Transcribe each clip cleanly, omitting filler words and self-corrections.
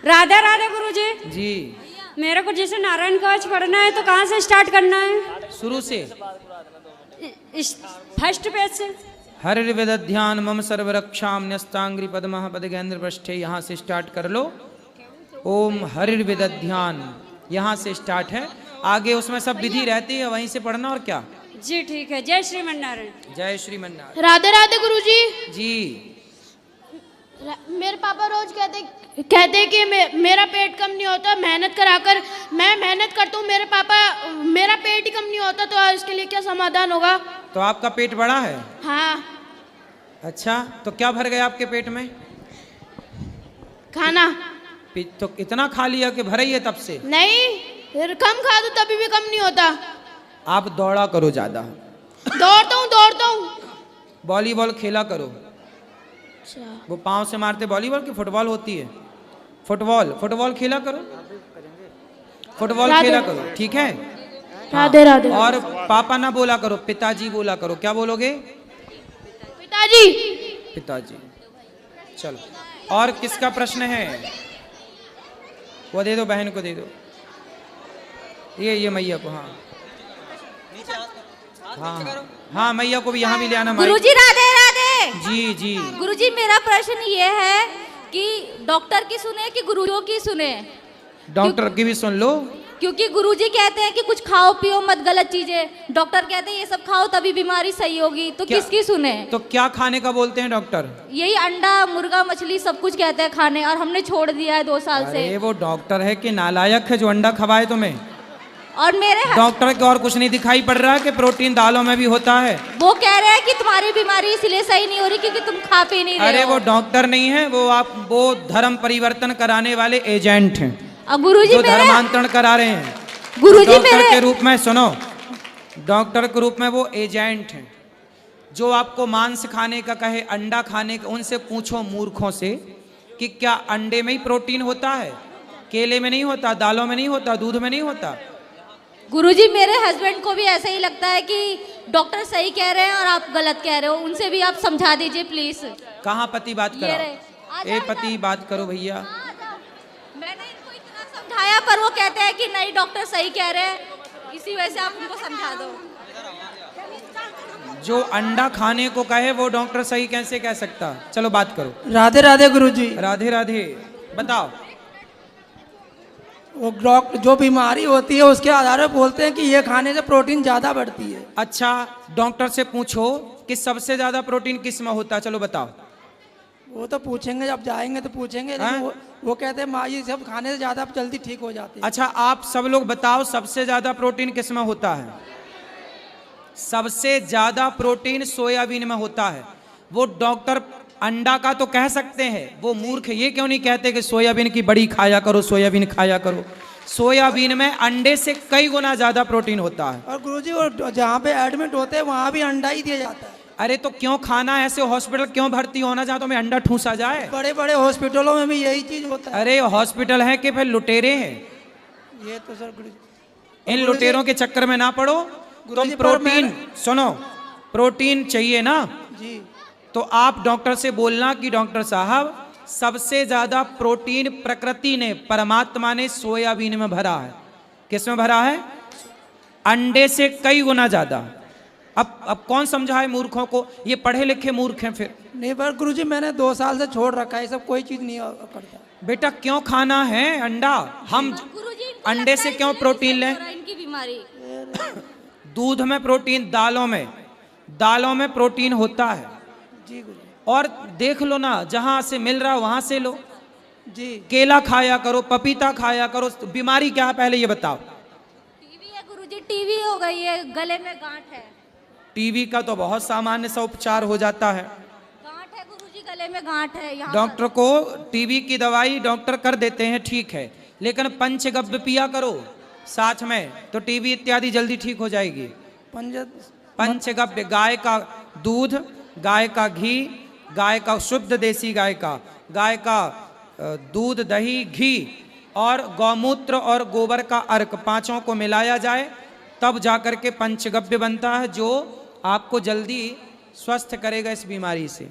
राधे राधे गुरुजी। जी मेरे को जैसे नारायण कवच पढ़ना है तो कहाँ से स्टार्ट करना है? शुरू से फर्स्ट पेज से। हरिर्विदध्यान मम सर्वरक्षाम न्यस्तांग्रि पद्मः पदगेंद्र पृष्ठे, यहाँ से स्टार्ट कर लो। ओम हरिर्विदध्यान यहाँ से स्टार्ट है, आगे उसमें सब विधि रहती है, वहीं से पढ़ना। और क्या? जी ठीक है। जय श्रीमन्नारायण। जय श्रीमन्नारायण। राधे राधे गुरुजी। जी मेरे पापा रोज कहते कि मेरा पेट कम नहीं होता, मेहनत कराकर मैं मेहनत करता हूँ, मेरा पेट ही कम नहीं होता, तो इसके लिए क्या समाधान होगा? तो आपका पेट बड़ा है? हाँ। अच्छा, तो क्या भर गया आपके पेट में? खाना। तो इतना खा लिया कि भरा ही है तब से? नहीं, कम खा दो तभी भी कम नहीं होता। आप दौड़ा करो ज्यादा। दौड़ता हूँ। वॉलीबॉल खेला करो। अच्छा। वो पाँव से मारते वॉलीबॉल की फुटबॉल होती है? फुटबॉल खेला करो, फुटबॉल खेला करो, ठीक है? राधे राधे। और पापा ना बोला करो, पिताजी बोला करो। क्या बोलोगे? पिताजी। पिताजी। चलो, और किसका प्रश्न है? वो दे दो, बहन को दे दो। ये मैया को। हाँ हाँ हाँ, मैया को भी यहाँ भी ले आना। गुरुजी राधे राधे। जी जी। गुरुजी मेरा प्रश्न ये है कि डॉक्टर की सुने कि गुरुओं की सुने? डॉक्टर की भी सुन लो, क्योंकि गुरुजी कहते हैं कि कुछ खाओ पियो मत, गलत चीजें। डॉक्टर कहते हैं ये सब खाओ तभी बीमारी सही होगी, तो किसकी सुने? तो क्या खाने का बोलते हैं डॉक्टर? यही अंडा मुर्गा मछली सब कुछ कहते हैं खाने, और हमने छोड़ दिया है 2 साल से। अरे वो डॉक्टर है कि नालायक है जो अंडा खवाए तुम्हें? और मेरे डॉक्टर को और कुछ नहीं दिखाई पड़ रहा है कि प्रोटीन दालों में भी होता है? वो कह रहे हैं कि तुम्हारी बीमारी इसलिए सही नहीं हो रही क्योंकि तुम खा पी नहीं रहे अरे हो। वो डॉक्टर नहीं है, वो धर्म परिवर्तन कराने वाले एजेंट हैं, गुरुजी जो धर्मांतरण करा रहे हैं। गुरुजी डॉक्टर के रूप में सुनो, डॉक्टर के रूप में वो एजेंट हैं। जो आपको मांस खाने का कहे, अंडा खाने का, उनसे पूछो मूर्खों से कि क्या अंडे में ही प्रोटीन होता है? केले में नहीं होता, दालों में नहीं होता, दूध में नहीं होता? गुरुजी मेरे हस्बैंड को भी ऐसा ही लगता है कि डॉक्टर सही कह रहे हैं और आप गलत कह रहे हो, उनसे भी आप समझा दीजिए प्लीज। कहाँ पति बात करा? ए पति बात करो भैया। मैंने इनको इतना समझाया पर वो कहते हैं कि नहीं डॉक्टर सही कह रहे हैं, इसी वजह से आप उनको समझा दो। जो अंडा खाने को कहे वो डॉक्टर सही कैसे कह सकता? चलो बात करो। राधे राधे गुरुजी। राधे राधे। बताओ। वो जो बीमारी होती है उसके आधार पर बोलते हैं कि ये खाने से प्रोटीन ज्यादा बढ़ती है। अच्छा, डॉक्टर से पूछो कि सबसे ज्यादा प्रोटीन किस में होता है? चलो बताओ। वो तो पूछेंगे, जब जाएंगे तो पूछेंगे, लेकिन वो कहते हैं माँ ये सब खाने से ज्यादा जल्दी ठीक हो जाते हैं। अच्छा, आप सब लोग बताओ सबसे ज्यादा प्रोटीन किस में होता है? सबसे ज्यादा प्रोटीन सोयाबीन में होता है। वो डॉक्टर अंडा का तो कह सकते हैं, वो मूर्ख ये क्यों नहीं कहते कि सोयाबीन की बड़ी खाया करो, सोयाबीन खाया करो? सोयाबीन में अंडे से कई गुना ज्यादा प्रोटीन होता है। और गुरुजी वो जहाँ पे एडमिट होते हैं वहाँ भी अंडा ही दिया जाता है। अरे तो क्यों खाना? ऐसे हॉस्पिटल क्यों भर्ती होना जहाँ तुम्हें अंडा ठूसा जाए? बड़े बड़े हॉस्पिटलों में भी यही चीज होता है। अरे हॉस्पिटल है कि फिर लुटेरे हैं? ये तो सर गुरुजी, इन लुटेरों के चक्कर में ना पड़ो। तुम प्रोटीन सुनो, प्रोटीन चाहिए ना जी, तो आप डॉक्टर से बोलना कि डॉक्टर साहब सबसे ज्यादा प्रोटीन प्रकृति ने, परमात्मा ने सोयाबीन में भरा है। किस में भरा है? अंडे से कई गुना ज्यादा। अब कौन समझाए मूर्खों को? ये पढ़े लिखे मूर्ख हैं फिर। नहीं पर गुरुजी मैंने 2 साल से छोड़ रखा है, सब कोई चीज नहीं करता। बेटा क्यों खाना है अंडा? हम अंडे से क्यों प्रोटीन लें? इनकी बीमारी दूध में प्रोटीन, दालों में प्रोटीन होता है। जी गुरुजी। और देख लो ना, जहां से मिल रहा वहां से लो। जी, केला खाया करो, पपीता खाया करो। बीमारी क्या है पहले ये बताओ? टीवी है गुरुजी, टीवी हो गई है, गले में गांठ है। टीवी का तो बहुत सामान्य सा उपचार हो जाता है। गांठ है गुरुजी, गले में गांठ है। यहाँ डॉक्टर को टीबी की दवाई डॉक्टर कर देते हैं, ठीक है, लेकिन पंचगव्य पिया करो साथ में, तो टीबी इत्यादि जल्दी ठीक हो जाएगी। पंचगव्य, गाय का दूध, गाय का घी, गाय का शुद्ध देसी गाय का दूध, दही, घी और गौमूत्र और गोबर का अर्क, पांचों को मिलाया जाए तब जाकर के पंचगव्य बनता है, जो आपको जल्दी स्वस्थ करेगा इस बीमारी से।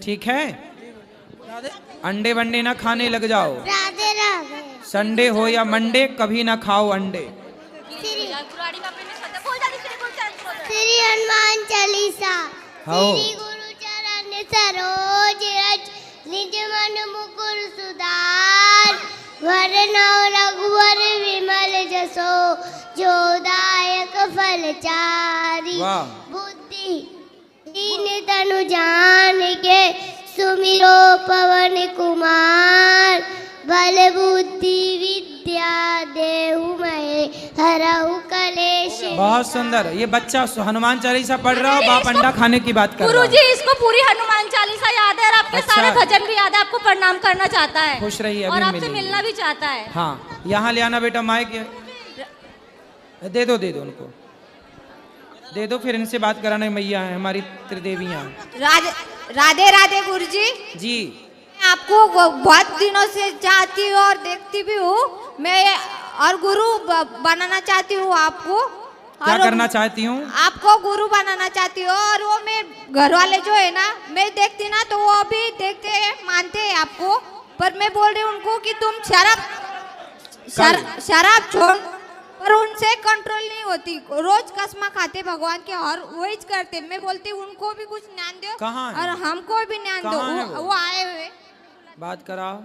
ठीक है? अंडे वंडे ना खाने लग जाओ। राधे राधे। संडे हो या मंडे कभी ना खाओ अंडे। श्री हनुमान चालीसा। हाँ। श्री गुरु चरण सरोज रज निज मन मुकुर सुधार वरनौ रघुवर विमल जसो जो दायक फल चारि। वाह। बुद्धि दीन तनु जानिके सुमिरो पवन कुमार बल बुद्धि विद्या देहु मैं हरहु कलेश। बहुत सुंदर। ये बच्चा हनुमान चालीसा पढ़ रहा हो, बाप अंडा खाने की बात कर रहा गुरुजी है। इसको पूरी हनुमान चालीसा याद है और आपके अच्छा। सारे भजन भी याद है, आपको प्रणाम करना चाहता है। खुश रहिए, और अभी आपसे मिलेंगे। मिलना भी चाहता है। हाँ, यहाँ ले आना बेटा माइक। दे दो उनको, दे दो, फिर इनसे बात कराने मैया है हमारी त्रिदेवियाँ। राधे राधे गुरुजी। जी। मैं आपको बहुत दिनों से चाहती हूँ और देखती भी हूँ, मैं और गुरु बनाना चाहती हूँ आपको। क्या और करना चाहती हूँ? आपको गुरु बनाना चाहती हूँ। और वो मेरे घर वाले जो है ना, मैं देखती ना तो वो भी देखते हैं, मानते हैं आपको, पर मैं बोल रही हूँ उनको कि तुम शराब छोड़, पर उनसे कंट्रोल नहीं होती। रोज कसमा खाते भगवान के और वही करते। मैं बोलती हूँ उनको भी कुछ ज्ञान दो। कहाँ है? और हमको भी ज्ञान दो। कहाँ है वो? वो आए हुए। बात कराओ।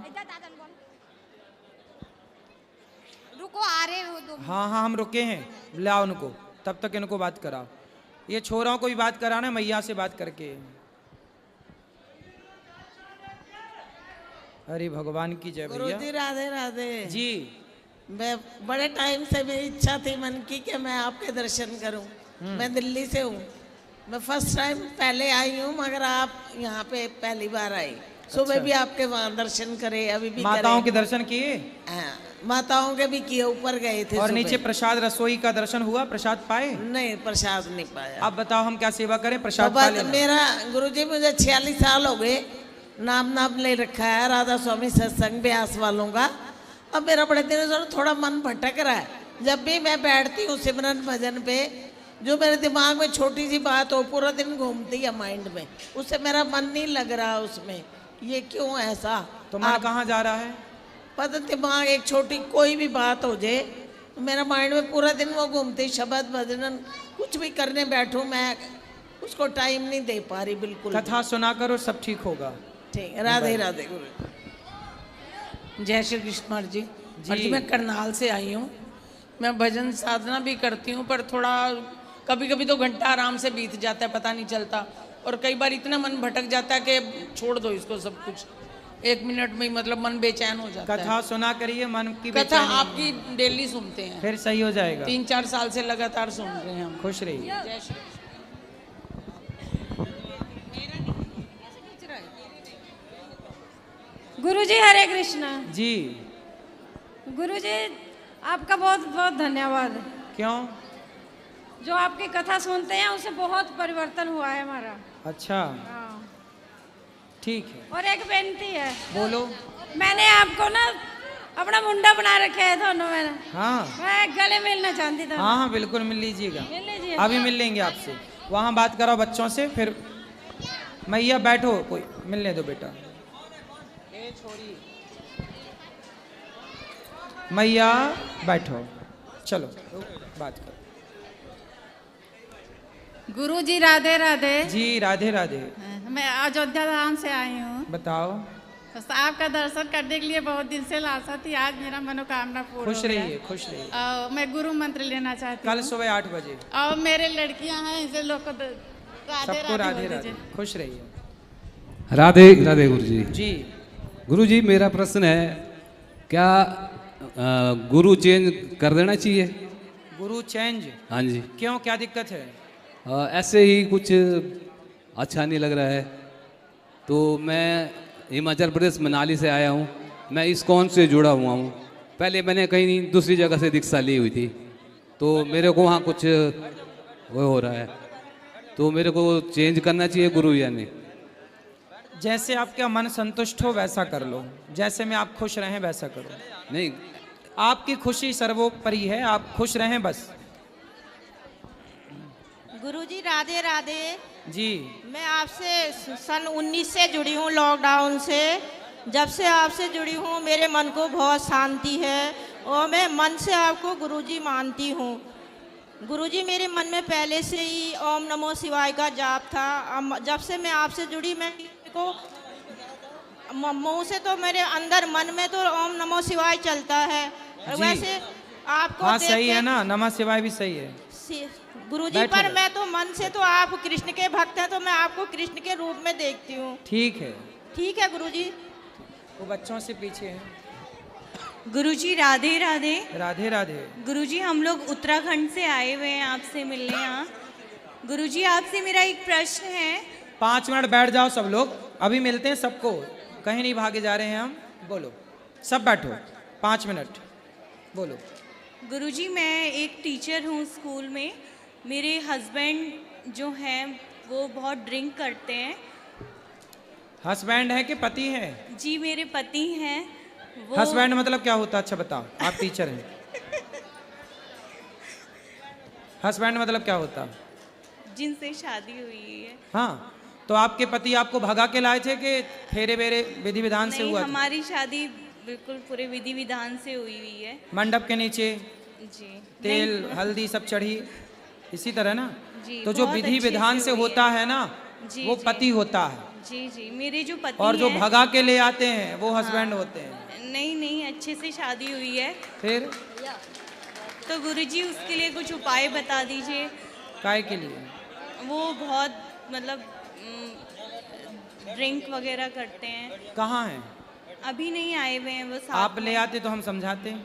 रुको, आ रहे हो दो। हाँ हाँ, हम रुके हैं, लाओ उनको, तब तक इनको बात कराओ। ये छोराओं को भी बात कराना, मैया से बात करके। अरे भगवान की जय भैया। गुरुजी राधे राधे जी। मैं बड़े टाइम से मेरी इच्छा थी मन की कि मैं आपके दर्शन करूं। मैं दिल्ली से हूं। मैं फर्स्ट टाइम पहले आई हूं, मगर आप यहाँ पे पहली बार आई। सुबह भी आपके वहाँ दर्शन करे, अभी भी माताओं करे। के दर्शन किए? हाँ, माताओं के भी किए, ऊपर गए थे। और सुबह। नीचे प्रसाद रसोई का दर्शन हुआ? प्रसाद पाए? नहीं, प्रसाद नहीं पाया। आप बताओ हम क्या सेवा करें? तो प्रसाद पा बस लेना। मेरा गुरुजी, मुझे 46 साल हो गए, नाम ले रखा है राधा स्वामी सत्संग ब्यास वालों का। अब मेरा बड़े दिनों से थोड़ा मन भटक रहा है। जब भी मैं बैठती हूँ सिमरन भजन पे, जो मेरे दिमाग में छोटी सी बात हो पूरा दिन घूमती है माइंड में, उससे मेरा मन नहीं लग रहा उसमें। ये क्यों ऐसा? तो मन कहाँ जा रहा है? पता, दिमाग एक छोटी कोई भी बात हो जाए, मेरा माइंड में पूरा दिन वो घूमती। शब्द भजन कुछ भी करने बैठूं मैं, उसको टाइम नहीं दे पा रही बिल्कुल। कथा सुना करो, सब ठीक होगा। ठीक, राधे राधे गुरु। जय श्री कृष्ण जी। और जी मैं करनाल से आई हूँ। मैं भजन साधना भी करती हूँ, पर थोड़ा कभी कभी तो घंटा आराम से बीत जाता है, पता नहीं चलता। और कई बार इतना मन भटक जाता है कि छोड़ दो इसको सब कुछ, 1 मिनट में ही मतलब मन बेचैन हो जाता है। कथा सुना करिए, मन की कथा बेचैनी आपकी डेली सुनते हैं, फिर सही हो जाएगा। 3-4 साल से लगातार सुन रहे हैं हम। खुश रहिए। जय श्री गुरुजी हरे कृष्णा। जी। गुरुजी आपका बहुत बहुत धन्यवाद। क्यों? जो आपकी कथा सुनते हैं उससे बहुत परिवर्तन हुआ है हमारा। अच्छा, हाँ। ठीक है। और एक बेनती है। बोलो। मैंने आपको ना अपना मुंडा बना रखे है दोनों में। हाँ मैं गले मिलना चाहती था। हाँ हाँ, बिल्कुल मिल लीजिएगा। मिल लीजिए। अभी मिल लेंगे आपसे। वहाँ बात कराओ बच्चों से, फिर मैया बैठो, कोई मिलने दो बेटा। मैया बैठो, चलो बात करो। गुरुजी राधे राधे। जी राधे राधे। मैं अयोध्या धाम से आई हूँ। बताओ। बस आपका दर्शन करने के लिए बहुत दिन से लालसा थी, आज मेरा मनोकामना पूर्ण खुश हो गया। रहिए, खुश रहिए। मैं गुरु मंत्र लेना चाहती हूँ। कल सुबह 8 बजे। और मेरे लड़कियाँ हैं, इसे लोग को राधे सबको राधे बोल राधे। दीजिए। खुश रहिए। राधे राधे गुरुजी। जी। गुरुजी मेरा प्रश्न है, क्या गुरु चेंज कर देना चाहिए? गुरु चेंज? हाँ जी। क्यों, क्या दिक्कत है? ऐसे ही कुछ अच्छा नहीं लग रहा है। तो मैं हिमाचल प्रदेश मनाली से आया हूँ। मैं इस्कॉन से जुड़ा हुआ हूँ। पहले मैंने कहीं दूसरी जगह से दीक्षा ली हुई थी, तो मेरे को वहाँ कुछ वो हो रहा है, तो मेरे को चेंज करना चाहिए गुरु या नहीं? जैसे आपका मन संतुष्ट हो वैसा कर लो, जैसे में आप खुश रहें वैसा करो। नहीं, आपकी खुशी सर्वोपरि है, आप खुश रहें बस। गुरुजी राधे राधे। जी। मैं आपसे सन 19 से जुड़ी हूँ, लॉकडाउन से। जब से आपसे जुड़ी हूँ मेरे मन को बहुत शांति है और मैं मन से आपको गुरुजी मानती हूँ। गुरुजी, मेरे मन में पहले से ही ओम नमो शिवाय का जाप था। जब से मैं आपसे जुड़ी, मैं को मुंह से तो मेरे अंदर मन में तो ओम नमो शिवाय चलता है। वैसे आपको हाँ सही है ना, नमः शिवाय भी सही है गुरुजी, पर मैं तो मन से तो आप कृष्ण के भक्त हैं तो मैं आपको कृष्ण के रूप में देखती हूँ। ठीक है, ठीक है गुरुजी। वो बच्चों से पीछे है। गुरुजी राधे राधे। राधे राधे। गुरुजी, हम लोग उत्तराखंड से आए हुए हैं आपसे मिलने यहाँ। गुरुजी, आपसे मेरा एक प्रश्न है। 5 मिनट बैठ जाओ सब लोग, अभी मिलते हैं सबको, कहीं नहीं भागे जा रहे हैं हम। बोलो, सब बैठो, 5 मिनट बोलो। गुरुजी, मैं एक टीचर हूँ स्कूल में। मेरे हस्बैंड जो हैं वो बहुत ड्रिंक करते हैं। हस्बैंड है कि पति है? जी, मेरे पति हैं। वो हस्बैंड मतलब क्या होता है? अच्छा बताओ, आप टीचर हैं। हस्बैंड मतलब क्या होता? जिनसे शादी हुई है। हाँ, तो आपके पति आपको भगा के लाए थे कि फेरे बेरे विधि विधान से हुआ था? हमारी शादी बिल्कुल पूरे विधि विधान से हुई हुई है। मंडप के नीचे जी, तेल हल्दी सब चढ़ी, इसी तरह ना? जी, तो जो विधि विधान से होता है ना, वो पति होता है। जी जी, मेरे जो पति और जो हैं, भगा के ले आते हैं वो हस्बैंड होते हैं। नहीं नहीं, अच्छे से शादी हुई है। फिर तो गुरुजी, उसके लिए कुछ उपाय बता दीजिए। काय के लिए? वो बहुत मतलब ड्रिंक वगैरह करते हैं। कहाँ हैं? अभी नहीं आए हुए हैं वो। आप ले आते तो हम समझाते,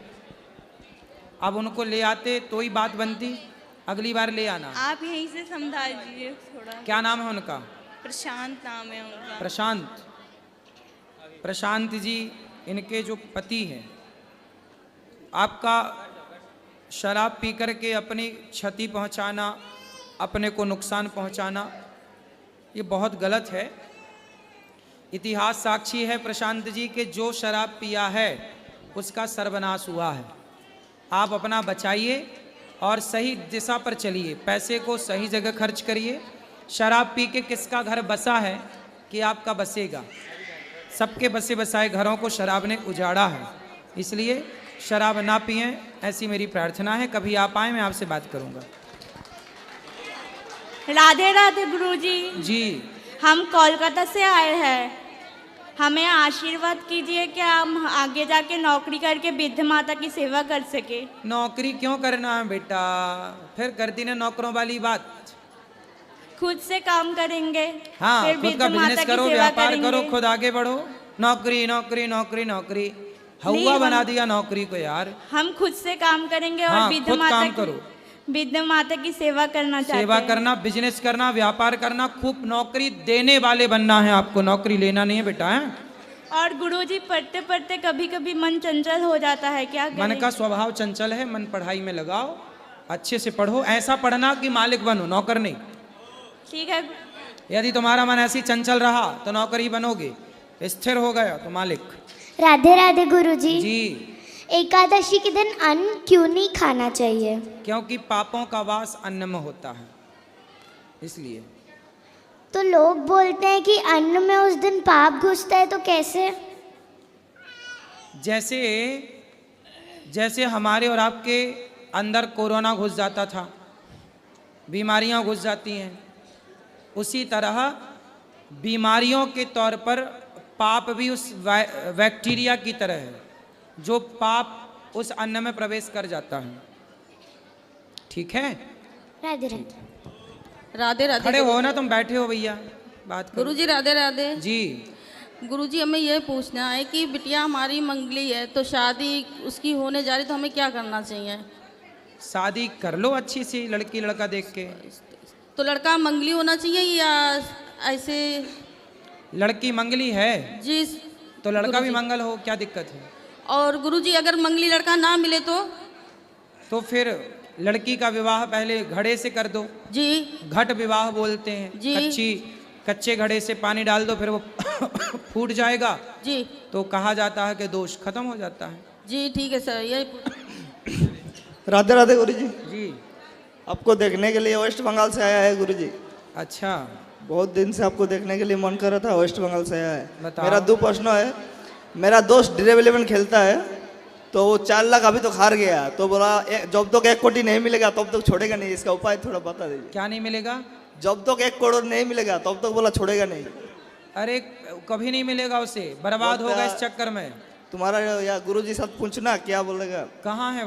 अब उनको ले आते तो ही बात बनती। अगली बार ले आना। आप यहीं से समझा दीजिए थोड़ा। क्या नाम है उनका? प्रशांत नाम है उनका। प्रशांत। प्रशांत जी, इनके जो पति हैं, आपका शराब पी कर के अपनी क्षति पहुंचाना, अपने को नुकसान पहुंचाना, ये बहुत गलत है। इतिहास साक्षी है प्रशांत जी के जो शराब पिया है उसका सर्वनाश हुआ है। आप अपना बचाइए और सही दिशा पर चलिए, पैसे को सही जगह खर्च करिए। शराब पी के किसका घर बसा है कि आपका बसेगा? सबके बसे बसाए घरों को शराब ने उजाड़ा है, इसलिए शराब ना पिएं, ऐसी मेरी प्रार्थना है। कभी आप आए, मैं आपसे बात करूंगा। राधे राधे गुरुजी। जी, हम कोलकाता से आए हैं, हमें आशीर्वाद कीजिए कि हम आगे जाके नौकरी करके वृद्ध माता की सेवा कर सके। नौकरी क्यों करना है बेटा? फिर करती ना नौकरों वाली बात। खुद से काम करेंगे। हाँ, फिर खुद का वृद्ध माता बिजनेस की करो, सेवा व्यापार करेंगे। करो, खुद आगे बढ़ो। नौकरी नौकरी नौकरी नौकरी, हवा बना दिया नौकरी को यार। हम खुद से काम करेंगे और हाँ, वृद्ध खुद माता काम करो। वृद्ध माता की सेवा करना चाहते सेवा हैं। करना, बिजनेस करना, व्यापार करना, खूब नौकरी देने वाले बनना है आपको, नौकरी लेना नहीं है बेटा। है? और गुरुजी, पढ़ते पढ़ते कभी कभी मन चंचल हो जाता है, क्या करें? मन का स्वभाव चंचल है, मन पढ़ाई में लगाओ, अच्छे से पढ़ो। ऐसा पढ़ना कि मालिक बनो, नौकर नहीं। ठीक है। यदि तुम्हारा मन ऐसी चंचल रहा तो नौकर ही बनोगे, स्थिर हो गया तो मालिक। राधे राधे गुरुजी। जी। एकादशी के दिन अन्न क्यों नहीं खाना चाहिए? क्योंकि पापों का वास अन्न में होता है, इसलिए। तो लोग बोलते हैं कि अन्न में उस दिन पाप घुसता है, तो कैसे? जैसे जैसे हमारे और आपके अंदर कोरोना घुस जाता था, बीमारियां घुस जाती हैं, उसी तरह बीमारियों के तौर पर पाप भी उस बैक्टीरिया की तरह है, जो पाप उस अन्न में प्रवेश कर जाता है। ठीक है? राधे राधे। राधे राधे। खड़े हो ना, तुम बैठे हो भैया, बात करो। गुरुजी राधे राधे। जी। गुरुजी, हमें यह पूछना है कि बिटिया हमारी मंगली है, तो शादी उसकी होने जा रही, तो हमें क्या करना चाहिए? शादी कर लो अच्छी सी लड़की लड़का देख के। तो लड़का मंगली होना चाहिए या ऐसे? लड़की मंगली है जी। तो लड़का भी मंगल हो, क्या दिक्कत है? और गुरुजी, अगर मंगली लड़का ना मिले तो फिर लड़की का विवाह पहले घड़े से कर दो। जी। घट विवाह बोलते हैं। जी। कच्चे घड़े से पानी डाल दो, फिर वो फूट जाएगा। जी। तो कहा जाता है कि दोष खत्म हो जाता है। जी ठीक है सर, यही। राधे राधे गुरुजी। जी। आपको देखने के लिए वेस्ट बंगाल से आया है गुरुजी। अच्छा। बहुत दिन से आपको देखने के लिए मन कर रहा था, वेस्ट बंगाल से आया है। बताओ। मेरा 2 प्रश्न है। मेरा दोस्त ड्रीम 11 खेलता है, तो वो 4 लाख अभी तो हार गया, तो बोला जब तक 1 कोटी नहीं मिलेगा तब तक छोड़ेगा नहीं। इसका उपाय थोड़ा बता दीजिए। क्या नहीं मिलेगा? जब तक 1 करोड़ नहीं मिलेगा तब तक बोला छोड़ेगा नहीं। अरे कभी नहीं मिलेगा उसे, बर्बाद होगा इस चक्कर में। तुम्हारा या गुरुजी साथ पूछना क्या बोलेगा। कहाँ है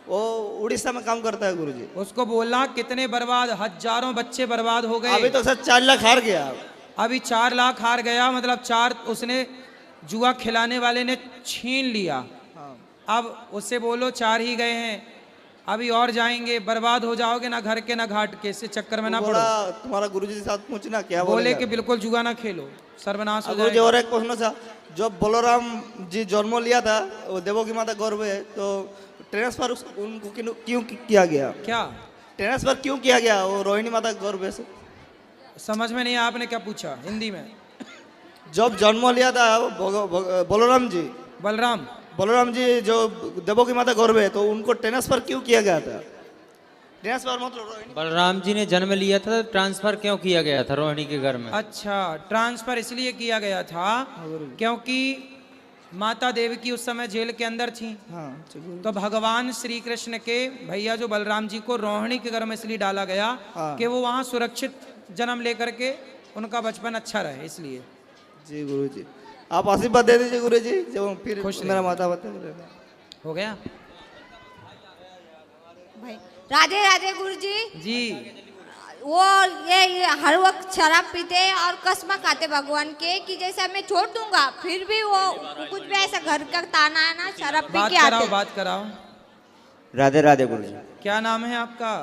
वो उड़ीसा में काम करता है गुरुजी। उसको बोलना कितने बर्बाद, हजारों बच्चे बर्बाद हो गए। अभी तो सर 4 लाख हार गया। अभी 4 लाख हार गया, मतलब 4 उसने जुआ खिलाने वाले ने छीन लिया। अब उससे बोलो 4 ही गए हैं, अभी और जाएंगे, बर्बाद हो जाओगे ना घर के ना घाट के। इससे चक्कर में ना पड़ो। तुम्हारा गुरुजी के साथ पूछना क्या बोले कि बिल्कुल जुआ ना खेलो, सर्वनाश हो जाएगा। जाएगा। और एक प्रश्न था, जब बलराम जी जन्म लिया था, वो देवकी माता गर्भ है, तो ट्रांसफर उनको क्यों किया गया? क्या ट्रांसफर क्यों किया गया वो रोहिणी माता गर्भ से? समझ में नहीं आया, आपने क्या पूछा हिंदी में? जब जन्म लिया था बलराम जी जो देवकी माता गर्भ है, तो उनको ट्रांसफर क्यों किया गया था? ट्रांसफर मतलब बलराम जी ने जन्म लिया था, तो ट्रांसफर क्यों किया गया था रोहिणी के घर में? अच्छा, ट्रांसफर इसलिए किया गया था क्योंकि माता देवकी उस समय जेल के अंदर थी। तो भगवान श्री कृष्ण के भैया जो बलराम जी को रोहिणी के घर में इसलिए डाला गया कि वो वहाँ सुरक्षित जन्म लेकर के उनका बचपन अच्छा रहे, इसलिए। जी गुरुजी, आप आशीर्वाद दे दीजिए गुरुजी, जब फिर मेरा माता बता हो गया। राधे राधे गुरुजी जी। वो ये हर वक्त शराब पीते हैं और कसम खाते भगवान के कि जैसे मैं छोड़ दूंगा, फिर भी वो कुछ भी ऐसा घर का ताना है ना, शराब पी के आते। बात कराओ। राधे राधे गुरुजी। क्या नाम है आपका?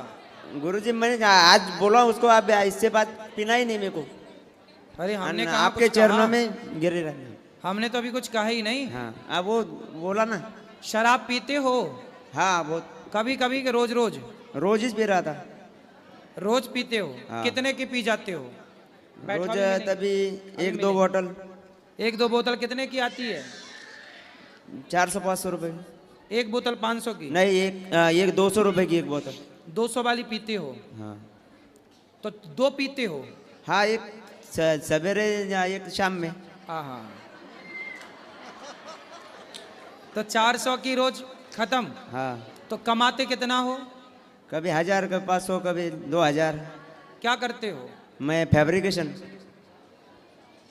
गुरुजी मैंने आज बोला उसको, आप इससे बात पीना ही नहीं मेरे को। अरे हमने आपके चरणों में गिरे रहने। हमने तो अभी कुछ कहा ही नहीं। हाँ, अब वो बोला ना। शराब पीते हो? हाँ, वो कभी कभी के रोज रोज? रोज ही पी रहा था। रोज पीते हो? हाँ। कितने की पी जाते हो? रोज तभी 1-2 बोतल। 1-2 बोतल कितने की आती है? 400-500 रुपए। एक बोतल 500 की? नहीं, एक 200 रुपए की एक बोतल। 200 वाली पीते हो? हाँ। तो 2 पीते हो? हाँ, एक सवेरे या एक शाम में। हाँ हाँ। तो 400 की रोज खत्म। हाँ। तो कमाते कितना हो? कभी 1000, कभी 500, कभी 2000। क्या करते हो? मैं फैब्रिकेशन।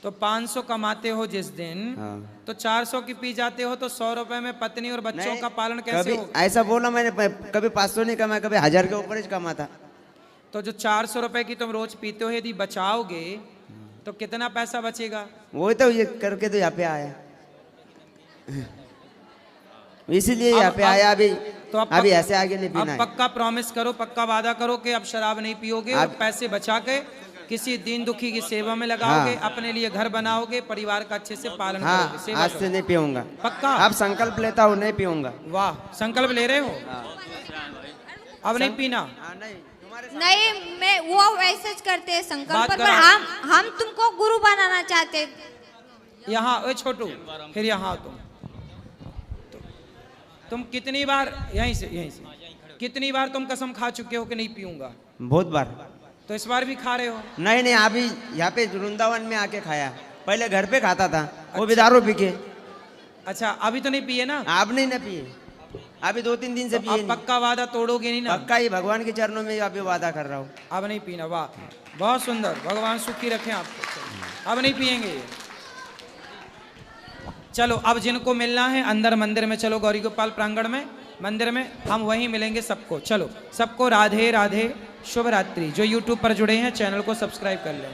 तो 500 कमाते हो जिस दिन, हाँ। तो 400 की पी जाते हो, तो 100 रुपए में पत्नी और बच्चों का पालन कैसे हो? ऐसा बोला मैंने, कभी 500 नहीं कमाया, कभी 1000 के ऊपर ही कमाता। तो जो 400 रुपए की तुम रोज पीते हो, यदि बचाओगे तो कितना पैसा बचेगा? वही तो ये करके तो यहाँ पे आया, इसीलिए यहाँ पे आया। अभी तो अभी ऐसे आगे नहीं पीना है। पक्का प्रॉमिस करो, पक्का वादा करो कि अब शराब नहीं पियोगे और पैसे बचा के किसी दीन दुखी की सेवा में लगाओगे। हाँ। अपने लिए घर बनाओगे, परिवार का अच्छे से पालन करोगे। सेवा आज से नहीं पीऊंगा। पक्का? अब संकल्प लेता हूँ, नहीं पीऊंगा। वाह, संकल्प ले रहे हो? अब नहीं पीना? नहीं, मैं वो वैसे करते हैं संकल्प, पर हम तुमको गुरु बनाना चाहते। यहाँ ओए छोटू, फिर यहाँ तुम कितनी बार यहीं से कितनी बार तुम कसम खा चुके हो कि नहीं पीऊंगा? बहुत बार। तो इस बार भी खा रहे हो? नहीं, अभी यहाँ पे वृंदावन में आके खाया। पहले घर पे खाता था। अच्छा। वो भी दारू पी के। अच्छा, अभी तो नहीं पिए ना? आप नहीं ना पिए, अभी 2-3 दिन से पिए। पक्का वादा तोड़ोगे नहीं ना? पक्का ही, भगवान के चरणों में अभी वादा कर रहा हूँ। अब नहीं पीना। वाह, बहुत सुंदर, भगवान सुखी रखें आपको। अब नहीं पिएंगे। चलो, अब जिनको मिलना है अंदर मंदिर में चलो, गौरी गोपाल प्रांगण में मंदिर में, हम वहीं मिलेंगे सबको। चलो, सबको राधे राधे, शुभ रात्रि। जो यूट्यूब पर जुड़े हैं चैनल को सब्सक्राइब कर लें।